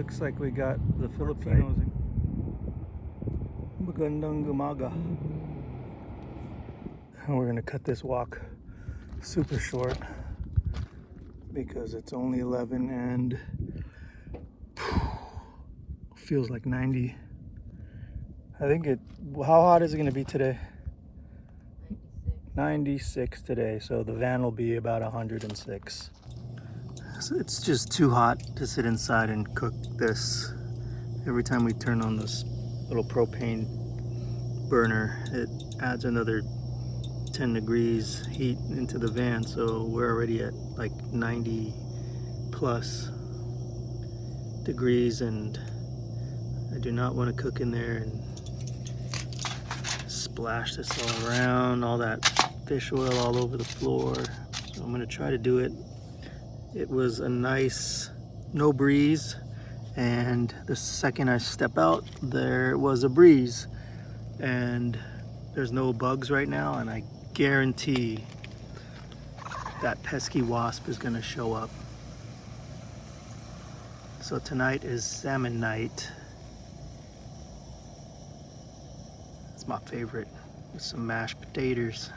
Looks like we got the Filipinos. Magandang umaga. And we're gonna cut this walk super short because it's only 11 and feels like 90. I think how hot is it gonna be today? 96 today, so the van will be about 106. So it's just too hot to sit inside and cook this. Every time we turn on this little propane burner, it adds another 10 degrees heat into the van, so we're already at like 90 plus degrees, and I do not want to cook in there and splash this all around, all that fish oil all over the floor. So I'm going to try to do it. It was a nice no breeze, and the second I step out there was a breeze, and there's no bugs right now, and I guarantee that pesky wasp is going to show up. So tonight is salmon night. It's my favorite, with some mashed potatoes.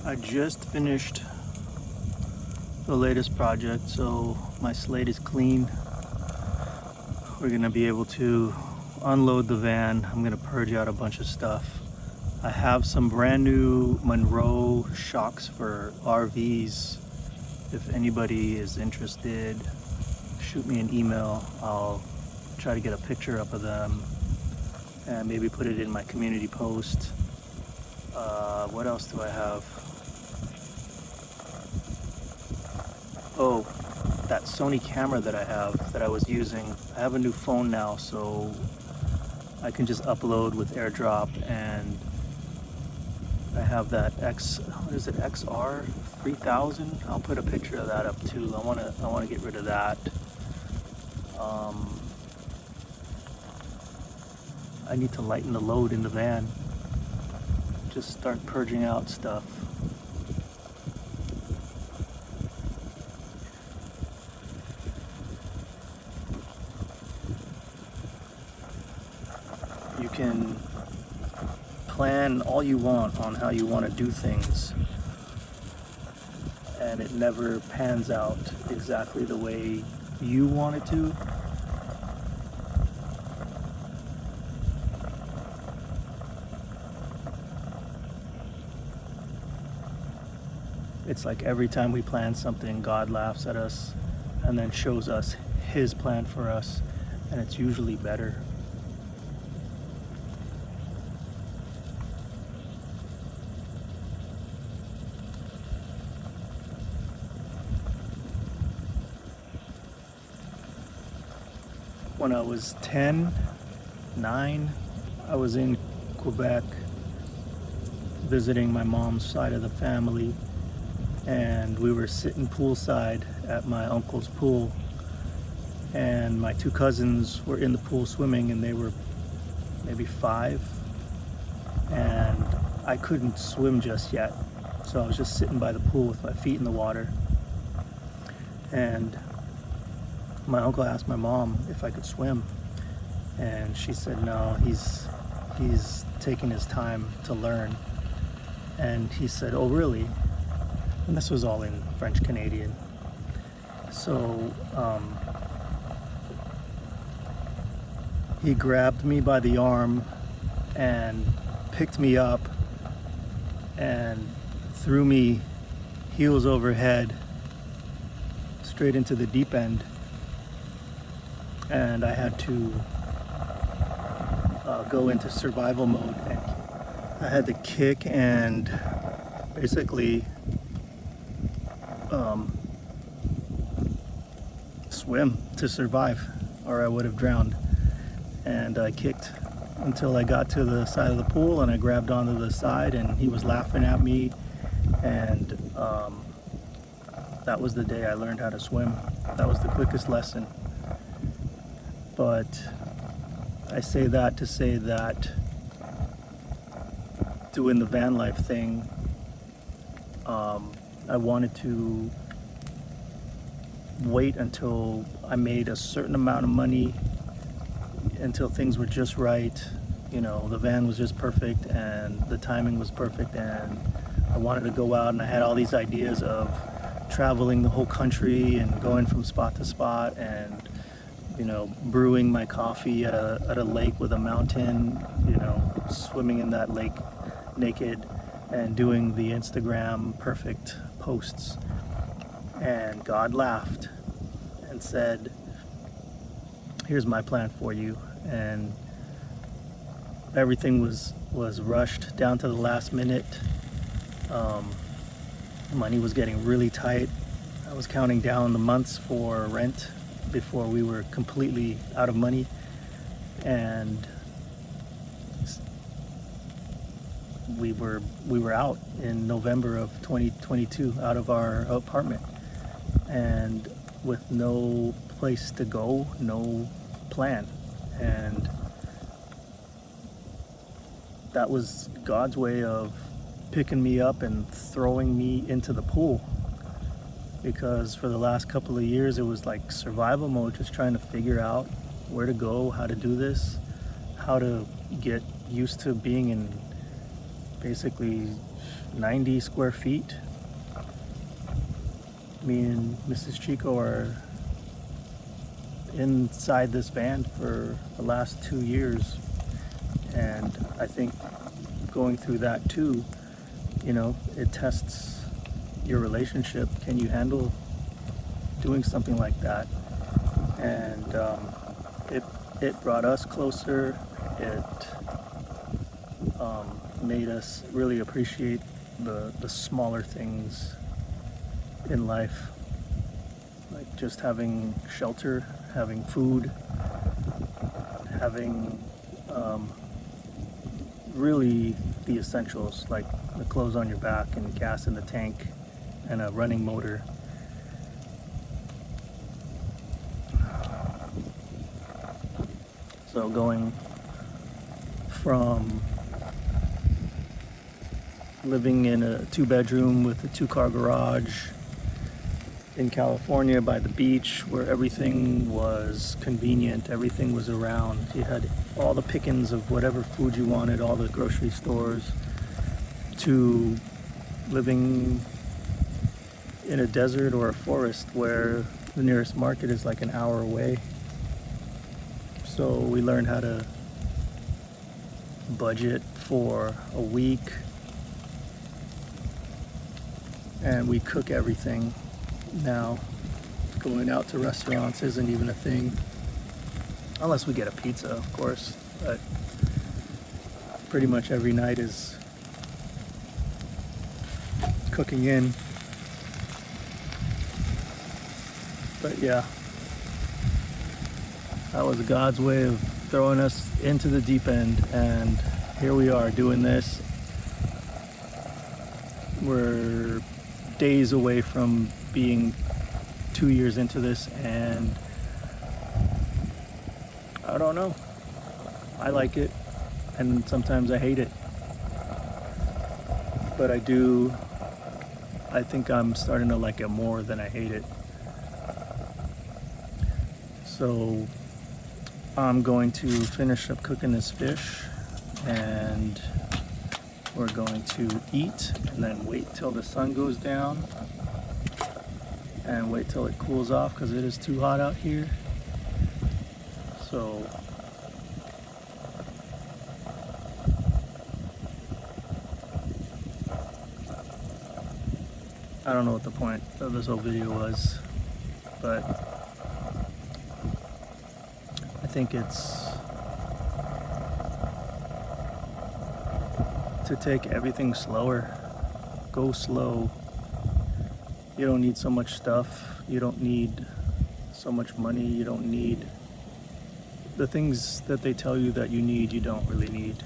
I just finished the latest project, so my slate is clean. We're gonna be able to unload the van. I'm gonna purge out a bunch of stuff. I have some brand new Monroe shocks for RVs. If anybody is interested, shoot me an email. I'll try to get a picture up of them and maybe put it in my community post. What else do I have? Oh, that Sony camera that I have, that I was using. I have a new phone now, so I can just upload with AirDrop, and I have that XR 3000. I'll put a picture of that up too. I wanna get rid of that. I need to lighten the load in the van. Just start purging out stuff. You can plan all you want on how you want to do things, and it never pans out exactly the way you want it to. It's like every time we plan something, God laughs at us and then shows us his plan for us, and it's usually better. When I was 9, I was in Quebec visiting my mom's side of the family, and we were sitting poolside at my uncle's pool, and my 2 cousins were in the pool swimming, and they were maybe 5, and I couldn't swim just yet, so I was just sitting by the pool with my feet in the water, and my uncle asked my mom if I could swim, and she said no, he's taking his time to learn. And he said, oh really? And this was all in French Canadian. So he grabbed me by the arm and picked me up and threw me heels over head straight into the deep end. And I had to go into survival mode. And I had to kick and basically swim to survive, or I would have drowned. And I kicked until I got to the side of the pool, and I grabbed onto the side, and he was laughing at me, and that was the day I learned how to swim. That was the quickest lesson. But I say that to say that doing the van life thing, I wanted to wait until I made a certain amount of money, until things were just right. You know, the van was just perfect and the timing was perfect, and I wanted to go out, and I had all these ideas of traveling the whole country and going from spot to spot, and you know, brewing my coffee at a lake with a mountain, you know, swimming in that lake naked, and doing the Instagram perfect posts. And God laughed and said, here's my plan for you. And everything was rushed down to the last minute. Money was getting really tight. I was counting down the months for rent before we were completely out of money, and we were out in November of 2022, out of our apartment, and with no place to go, no plan. And that was God's way of picking me up and throwing me into the pool, because for the last couple of years it was like survival mode, just trying to figure out where to go, how to do this, how to get used to being in basically 90 square feet. Me and Mrs. Chico are inside this van for the last 2 years, and I think going through that too, you know, it tests your relationship. Can you handle doing something like that? And it brought us closer. It made us really appreciate the smaller things in life, like just having shelter, having food, having really the essentials, like the clothes on your back and gas in the tank and a running motor. So going from living in a 2-bedroom with a 2-car garage in California by the beach, where everything was convenient, everything was around. You had all the pickings of whatever food you wanted, all the grocery stores, to living in a desert or a forest where the nearest market is like an hour away. So we learned how to budget for a week, and we cook everything now. Going out to restaurants isn't even a thing, unless we get a pizza, of course, but pretty much every night is cooking in. But yeah, that was God's way of throwing us into the deep end, and here we are doing this. We're days away from being 2 years into this, and I don't know. I like it, and sometimes I hate it. But I think I'm starting to like it more than I hate it. So I'm going to finish up cooking this fish, and we're going to eat, and then wait till the sun goes down and wait till it cools off, because it is too hot out here. So I don't know what the point of this whole video was, but I think it's to take everything slower. Go slow. You don't need so much stuff. You don't need so much money. You don't need the things that they tell you that you need, you don't really need.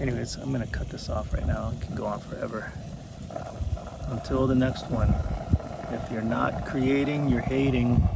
Anyways, I'm gonna cut this off right now. It can go on forever. Until the next one. If you're not creating, you're hating.